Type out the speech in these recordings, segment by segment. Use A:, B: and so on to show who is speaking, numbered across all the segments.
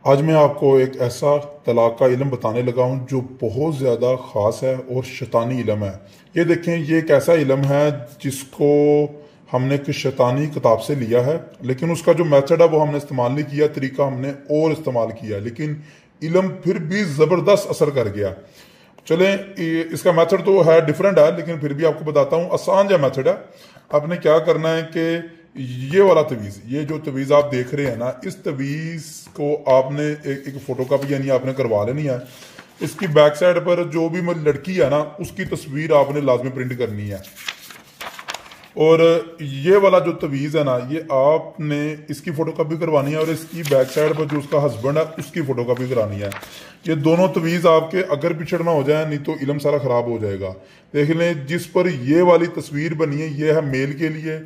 A: आज मैं आपको एक ऐसा तलाक का इल्म बताने लगा हूँ जो बहुत ज़्यादा ख़ास है और शैतानी इल्म है। ये देखें, ये एक ऐसा इल्म है जिसको हमने किसी शैतानी किताब से लिया है, लेकिन उसका जो मेथड है वो हमने इस्तेमाल नहीं किया, तरीका हमने और इस्तेमाल किया, लेकिन इल्म फिर भी ज़बरदस्त असर कर गया। चलें, इसका मेथड तो है डिफरेंट है, लेकिन फिर भी आपको बताता हूँ। आसान जो मेथड है, आपने क्या करना है कि ये वाला तवीज़, ये जो तवीज़ आप देख रहे हैं ना, इस तवीज़ को आपने एक फोटोकॉपी यानी आपने करवा लेनी है। इसकी बैक साइड पर जो भी लड़की है ना, उसकी तस्वीर आपने लाजमी प्रिंट करनी है। और ये वाला जो तवीज़ है ना, ये आपने इसकी फोटोकॉपी करवानी है और इसकी बैक साइड पर जो उसका हस्बैंड है उसकी फोटोकॉपी करानी है। ये दोनों तवीज़ आपके अगर पिछड़ ना हो जाए, नहीं तो इल्म सारा ख़राब हो जाएगा। देख लें, जिस पर ये वाली तस्वीर बनी है ये है मेल के लिए,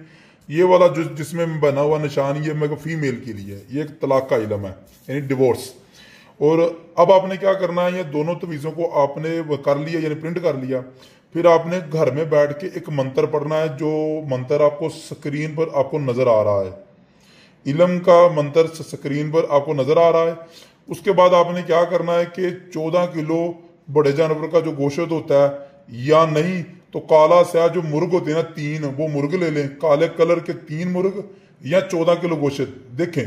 A: ये वाला जो जिसमें बना हुआ निशान ये मेरे को फीमेल के लिए, ये एक तलाक का इल्म है, यानी डिवोर्स। और अब आपने क्या करना है, ये दोनों तवीज़ों को आपने कर लिया, यानी प्रिंट कर लिया। फिर आपने घर में बैठ के एक मंत्र पढ़ना है, जो मंत्र आपको स्क्रीन पर आपको नजर आ रहा है। इल्म का मंत्र स्क्रीन पर आपको नजर आ रहा है। उसके बाद आपने क्या करना है कि 14 किलो बड़े जानवर का जो गोश्त होता है, या नहीं तो काला स्याह जो मुर्ग होते हैं ना, 3 वो मुर्ग ले लें, काले कलर के 3 मुर्ग, या 14 किलो गोश्त। देखें,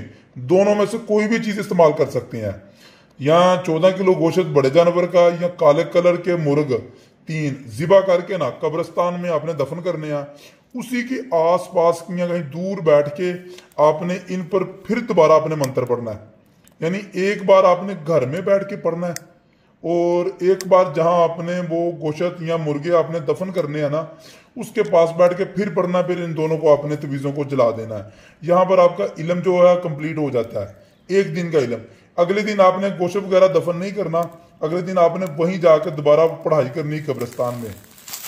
A: दोनों में से कोई भी चीज इस्तेमाल कर सकते हैं, या 14 किलो गोश्त बड़े जानवर का, या काले कलर के मुर्ग 3 जिबा करके ना कब्रिस्तान में आपने दफन करने हैं। उसी के आस पास या कहीं दूर बैठ के आपने इन पर फिर दोबारा आपने मंत्र पढ़ना है। यानी एक बार आपने घर में बैठ के पढ़ना है, और एक बार जहां आपने वो गोश्त या मुर्गे आपने दफन करने हैं ना, उसके पास बैठ के फिर पढ़ना। फिर इन दोनों को आपने तवीज़ों को जला देना है। यहाँ पर आपका इल्म जो है कंप्लीट हो जाता है, एक दिन का इल्म। अगले दिन आपने गोश्त वगैरह दफन नहीं करना, अगले दिन आपने वहीं जाकर दोबारा पढ़ाई करनी कब्रिस्तान में।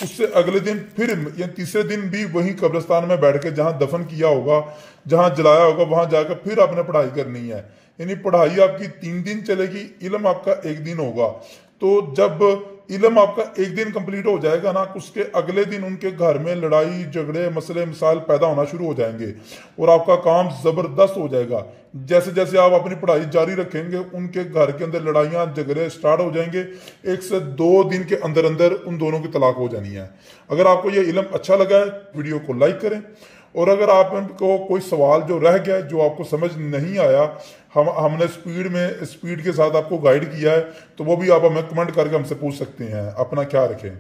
A: उससे अगले दिन फिर या तीसरे दिन भी वहीं कब्रिस्तान में बैठ के जहां दफन किया होगा, जहां जलाया होगा, वहां जाकर फिर आपने पढ़ाई करनी है। यानी पढ़ाई आपकी 3 दिन चलेगी, इल्म आपका 1 दिन होगा। तो जब इल्म आपका 1 दिन कंप्लीट हो जाएगा ना, उसके अगले दिन उनके घर में लड़ाई झगड़े मसले मसाइल पैदा होना शुरू हो जाएंगे और आपका काम जबरदस्त हो जाएगा। जैसे जैसे आप अपनी पढ़ाई जारी रखेंगे, उनके घर के अंदर लड़ाइयाँ झगड़े स्टार्ट हो जाएंगे। 1 से 2 दिन के अंदर अंदर उन दोनों की तलाक हो जानी है। अगर आपको ये इल्म अच्छा लगा है, वीडियो को लाइक करें, और अगर आपको कोई सवाल जो रह गया है, जो आपको समझ नहीं आया, हमने स्पीड के साथ आपको गाइड किया है, तो वो भी आप हमें कमेंट करके हमसे पूछ सकते हैं। अपना ख्याल रखें।